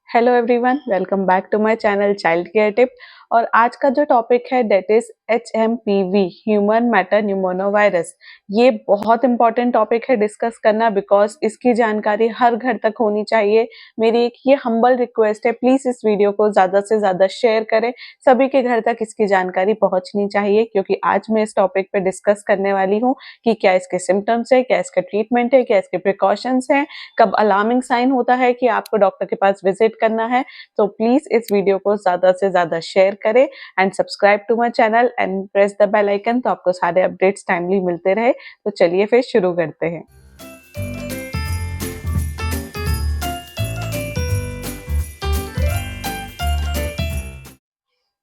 Hello everyone, welcome back to my channel child care tip. और आज का जो टॉपिक है that is HMPV, human metapneumovirus. ये बहुत इंपॉर्टेंट टॉपिक है डिस्कस करना, बिकॉज इसकी जानकारी हर घर तक होनी चाहिए। मेरी एक ये हम्बल रिक्वेस्ट है, प्लीज इस वीडियो को ज्यादा से ज्यादा शेयर करें। सभी के घर तक इसकी जानकारी पहुंचनी चाहिए, क्योंकि आज मैं इस टॉपिक पे डिस्कस करने वाली हूँ कि क्या इसके सिम्टम्स है, क्या इसका ट्रीटमेंट है, क्या इसके प्रिकॉशंस हैं, कब अलार्मिंग साइन होता है कि आपको डॉक्टर के पास विजिट करना है। तो प्लीज इस वीडियो को ज्यादा से ज्यादा शेयर करें and subscribe to my channel and press the bell icon, तो आपको सारे अपडेट्स टाइमली मिलते रहे। तो चलिए फिर शुरू करते हैं।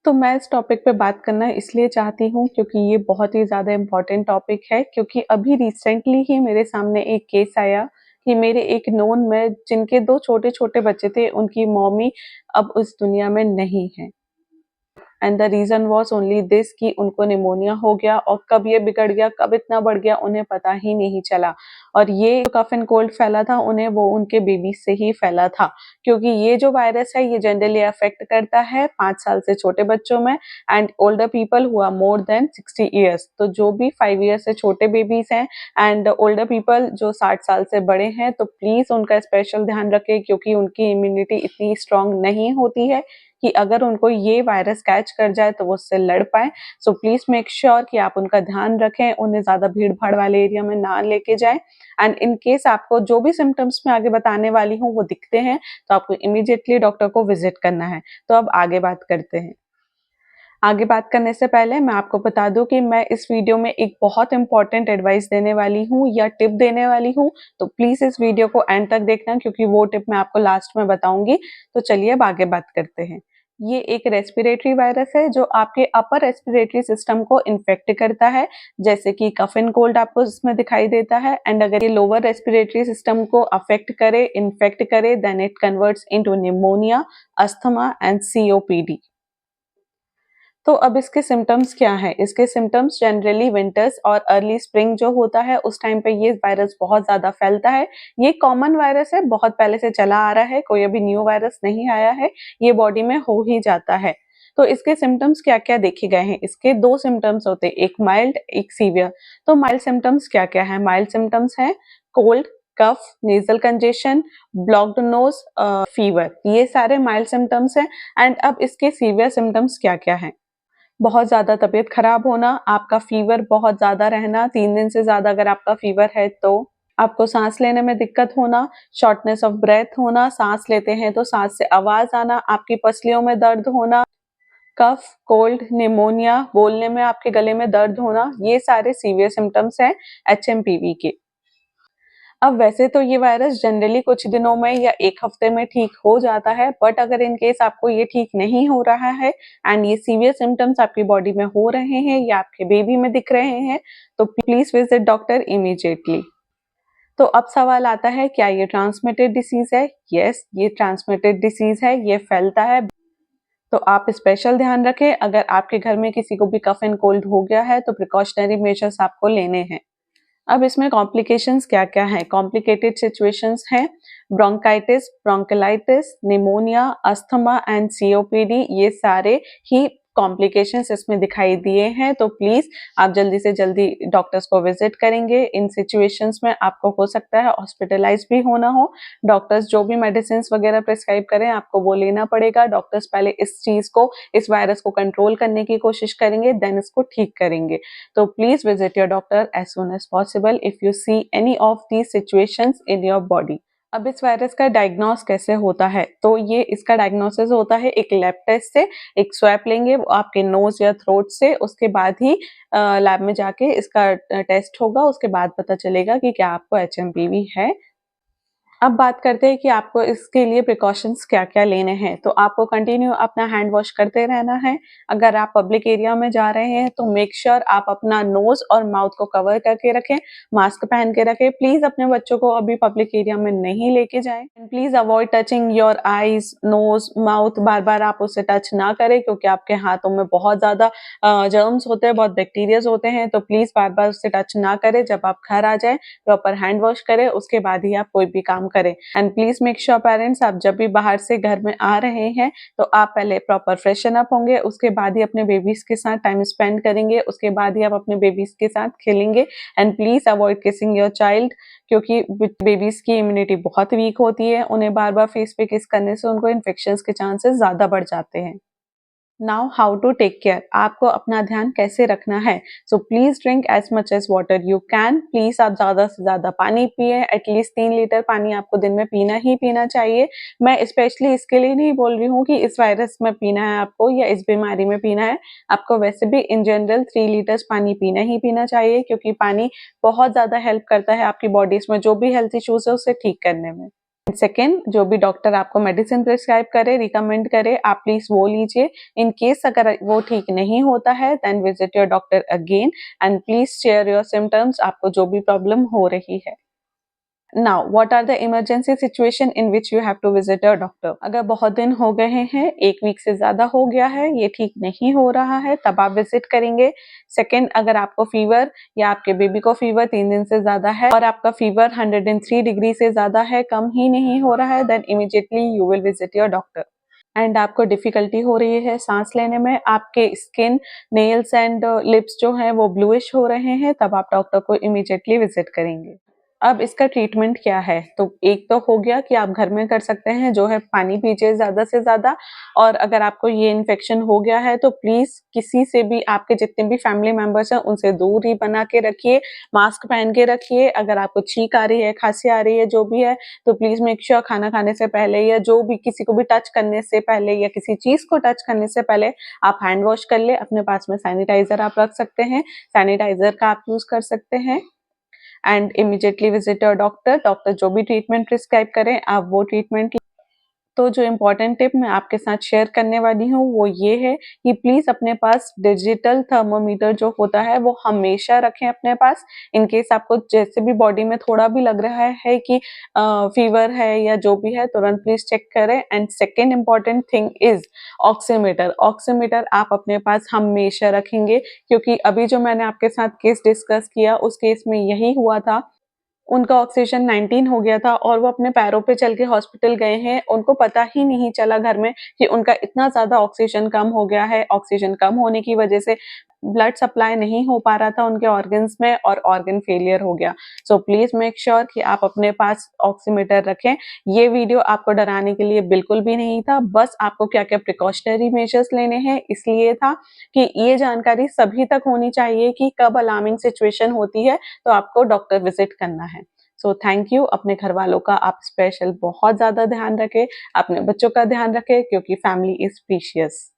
तो मैं इस टॉपिक पे बात करना इसलिए चाहती हूँ क्योंकि ये बहुत ही ज़्यादा इम्पोर्टेंट टॉपिक है। क्योंकि अभी रिसेंटली ही मेरे सामने एक केस आया कि मेरे एक नोन में जिनके 2 छोटे-छोटे बच्चे थे, उनकी मम्मी अब उस दुनिया में नहीं है। And the reason was only this कि उनको निमोनिया हो गया, और कब ये बिगड़ गया, कब इतना बढ़ गया, उन्हें पता ही नहीं चला। और ये कफ एंड कोल्ड फैला था उन्हें, वो उनके बेबी से ही फैला था। क्योंकि ये जो वायरस है ये जनरली अफेक्ट करता है 5 साल से छोटे बच्चों में and older people who are more than 60 years. तो जो भी 5 ईयर्स से छोटे बेबीज हैं एंड ओल्डर पीपल जो 60 साल से बड़े हैं, तो प्लीज उनका स्पेशल ध्यान रखें, क्योंकि उनकी इम्यूनिटी इतनी स्ट्रांग नहीं होती है कि अगर उनको ये वायरस कैच कर जाए तो वो उससे लड़ पाए। सो प्लीज मेक श्योर कि आप उनका ध्यान रखें, उन्हें ज्यादा भीड़ भाड़ वाले एरिया में ना लेके जाएं। एंड इन केस आपको जो भी सिम्टम्स मैं आगे बताने वाली हूँ वो दिखते हैं, तो आपको इमीडिएटली डॉक्टर को विजिट करना है। तो अब आगे बात करते हैं। आगे बात करने से पहले मैं आपको बता दूं कि मैं इस वीडियो में एक बहुत इंपॉर्टेंट एडवाइस देने वाली हूँ या टिप देने वाली हूँ। तो प्लीज इस वीडियो को एंड तक देखना, क्योंकि वो टिप मैं आपको लास्ट में बताऊंगी। तो चलिए अब आगे बात करते हैं। ये एक रेस्पिरेटरी वायरस है जो आपके अपर रेस्पिरेटरी सिस्टम को इन्फेक्ट करता है, जैसे कि कफ एंड कोल्ड आपको इसमें दिखाई देता है। एंड अगर ये लोअर रेस्पिरेटरी सिस्टम को अफेक्ट करे, इन्फेक्ट करे, then it converts into pneumonia, asthma and COPD। तो अब इसके सिम्टम्स क्या हैं? इसके सिम्टम्स जनरली विंटर्स और अर्ली स्प्रिंग जो होता है उस टाइम पे ये वायरस बहुत ज़्यादा फैलता है। ये कॉमन वायरस है, बहुत पहले से चला आ रहा है, कोई अभी न्यू वायरस नहीं आया है, ये बॉडी में हो ही जाता है। तो इसके सिम्टम्स क्या-क्या देखे गए हैं? इसके 2 सिम्टम्स होते हैं, एक माइल्ड, एक सीवियर। तो माइल्ड सिम्टम्स क्या-क्या हैं? माइल्ड सिम्टम्स हैं cold, cough, nasal congestion, blocked nose, fever. ये सारे माइल्ड सिम्टम्स हैं। एंड अब इसके सीवियर सिम्टम्स क्या-क्या हैं? बहुत ज़्यादा तबीयत खराब होना, आपका फ़ीवर बहुत ज़्यादा रहना, 3 दिन से ज़्यादा अगर आपका फ़ीवर है तो, आपको साँस लेने में दिक्कत होना, शॉर्टनेस ऑफ ब्रेथ होना, साँस लेते हैं तो साँस से आवाज़ आना, आपकी पसलियों में दर्द होना, कफ, कोल्ड, निमोनिया, बोलने में आपके गले में दर्द होना, ये सारे सीवियर सिम्पटम्स हैं HMPV के। अब वैसे तो ये वायरस जनरली कुछ दिनों में या 1 हफ्ते में ठीक हो जाता है, बट अगर इन केस आपको ये ठीक नहीं हो रहा है एंड ये सीवियर सिम्पटम्स आपकी बॉडी में हो रहे हैं या आपके बेबी में दिख रहे हैं, तो प्लीज विजिट डॉक्टर इमीडिएटली। तो अब सवाल आता है, क्या ये ट्रांसमिटेड डिसीज है? यस, ये ट्रांसमिटेड डिसीज है, ये फैलता है। तो आप स्पेशल ध्यान रखें, अगर आपके घर में किसी को भी कफ एंड कोल्ड हो गया है तो प्रिकॉशनरी मेजर्स आपको लेने हैं। अब इसमें कॉम्प्लिकेशंस क्या-क्या हैं? कॉम्प्लिकेटेड सिचुएशंस हैं bronchitis, bronchiolitis, pneumonia, asthma and COPD। ये सारे ही कॉम्प्लिकेशंस इसमें दिखाई दिए हैं। तो प्लीज आप जल्दी से जल्दी डॉक्टर्स को विजिट करेंगे। इन सिचुएशंस में आपको हो सकता है हॉस्पिटलाइज भी होना हो। डॉक्टर्स जो भी मेडिसिन वगैरह प्रिस्क्राइब करें आपको वो लेना पड़ेगा। डॉक्टर्स पहले इस चीज को, इस वायरस को कंट्रोल करने की कोशिश करेंगे, देन इसको ठीक करेंगे। So please visit your doctor as soon as possible if you see any of these situations in your body. अब इस वायरस का डायग्नोस कैसे होता है? तो ये इसका डायग्नोसिस होता है एक लैब टेस्ट से। एक स्वैप लेंगे वो आपके नोज या थ्रोट से, उसके बाद ही लैब में जाके इसका टेस्ट होगा। उसके बाद पता चलेगा कि क्या आपको HMPV है। अब बात करते हैं कि आपको इसके लिए प्रिकॉशंस क्या-क्या लेने हैं। तो आपको कंटिन्यू अपना हैंड वॉश करते रहना है। अगर आप पब्लिक एरिया में जा रहे हैं तो मेक श्योर आप अपना नोज़ और माउथ को कवर करके रखें, मास्क पहन के रखें। प्लीज़ अपने बच्चों को अभी पब्लिक एरिया में नहीं लेके जाएँ। Please avoid touching your eyes, nose, mouth. बार-बार आप उससे टच ना करें, क्योंकि आपके हाथों में बहुत ज़्यादा जर्म्स होते हैं, बहुत बैक्टीरियाज़ होते हैं। तो प्लीज़ बार-बार उससे टच ना करें। जब आप घर आ जाएँ, प्रॉपर हैंड वॉश करें, उसके बाद ही आप कोई भी काम करें। And please make sure parents, आप जब भी बाहर से घर में आ रहे हैं तो आप पहले प्रॉपर फ्रेशन अप होंगे, उसके बाद ही अपने बेबीज के साथ टाइम स्पेंड करेंगे, उसके बाद ही आप अपने बेबीज के साथ खेलेंगे। And please avoid kissing your child, क्योंकि बेबीज की इम्यूनिटी बहुत वीक होती है, उन्हें बार बार फेस पे किस करने से उनको इन्फेक्शन के चांसेस ज्यादा बढ़ जाते हैं। Now how to take care, आपको अपना ध्यान कैसे रखना है। So please drink as much as water you can, please आप ज्यादा से ज्यादा पानी पिए, एटलीस्ट 3 लीटर पानी आपको दिन में पीना ही पीना चाहिए। मैं स्पेशली इसके लिए नहीं बोल रही हूँ कि इस वायरस में पीना है आपको या इस बीमारी में पीना है, आपको वैसे भी इन जनरल 3 लीटर्स पानी पीना ही पीना चाहिए, क्योंकि पानी बहुत ज्यादा हेल्प करता है आपकी बॉडीज में जो भी हेल्थ इश्यूज है उसे ठीक करने में। सेकेंड, जो भी डॉक्टर आपको मेडिसिन प्रिस्क्राइब करे, रिकमेंड करे, आप प्लीज वो लीजिए। इन केस अगर वो ठीक नहीं होता है then visit your doctor again and please share your symptoms, आपको जो भी प्रॉब्लम हो रही है। Now what are the emergency situation in which you have to visit your doctor. अगर बहुत दिन हो गए हैं, 1 वीक से ज्यादा हो गया है, ये ठीक नहीं हो रहा है, तब आप विजिट करेंगे। सेकेंड, अगर आपको फीवर या आपके बेबी को फीवर 3 दिन से ज्यादा है और आपका फीवर 103 डिग्री से ज्यादा है, कम ही नहीं हो रहा है, then immediately you will visit your doctor. And आपको डिफिकल्टी हो रही है सांस लेने में, आपके स्किन, नेल्स एंड लिप्स जो हैं वो ब्लूइश हो रहे हैं, तब आप डॉक्टर को इमीडिएटली विजिट करेंगे। अब इसका ट्रीटमेंट क्या है, तो एक तो हो गया कि आप घर में कर सकते हैं, जो है पानी पीजिए ज्यादा से ज्यादा। और अगर आपको ये इन्फेक्शन हो गया है तो प्लीज किसी से भी, आपके जितने भी फैमिली मेंबर्स हैं उनसे दूरी बना के रखिए, मास्क पहन के रखिए। अगर आपको छींक आ रही है, खांसी आ रही है, जो भी है, तो प्लीज मेक श्योर खाना खाने से पहले या जो भी किसी को भी टच करने से पहले या किसी चीज को टच करने से पहले आप हैंड वॉश कर ले। अपने पास में सैनिटाइजर आप रख सकते हैं, सैनिटाइजर का आप यूज कर सकते हैं। And immediately visit your doctor, doctor जो भी ट्रीटमेंट प्रिस्क्राइब करें आप वो ट्रीटमेंट। तो जो इम्पोर्टेंट टिप मैं आपके साथ शेयर करने वाली हूँ वो ये है कि प्लीज अपने पास डिजिटल थर्मोमीटर जो होता है वो हमेशा रखें अपने पास। इन केस आपको जैसे भी बॉडी में थोड़ा भी लग रहा है कि फीवर है या जो भी है, तुरंत प्लीज चेक करें। And second important thing is oximeter. Oximeter आप अपने पास हमेशा रखेंगे, क्योंकि अभी जो मैंने आपके साथ केस डिस्कस किया उस केस में यही हुआ था। उनका ऑक्सीजन 19 हो गया था और वो अपने पैरों पे चल के हॉस्पिटल गए हैं। उनको पता ही नहीं चला घर में कि उनका इतना ज़्यादा ऑक्सीजन कम हो गया है। ऑक्सीजन कम होने की वजह से ब्लड सप्लाई नहीं हो पा रहा था उनके ऑर्गन्स में और ऑर्गन फेलियर हो गया। सो प्लीज मेक श्योर कि आप अपने पास ऑक्सीमीटर रखें। ये वीडियो आपको डराने के लिए बिल्कुल भी नहीं था, बस आपको क्या क्या प्रिकॉशनरी मेजर्स लेने हैं इसलिए था कि ये जानकारी सभी तक होनी चाहिए कि कब अलार्मिंग सिचुएशन होती है तो आपको डॉक्टर विजिट करना है। So thank you. अपने घर वालों का आप स्पेशल बहुत ज्यादा ध्यान रखें, अपने बच्चों का ध्यान रखें, क्योंकि फैमिली इज प्रीशियस।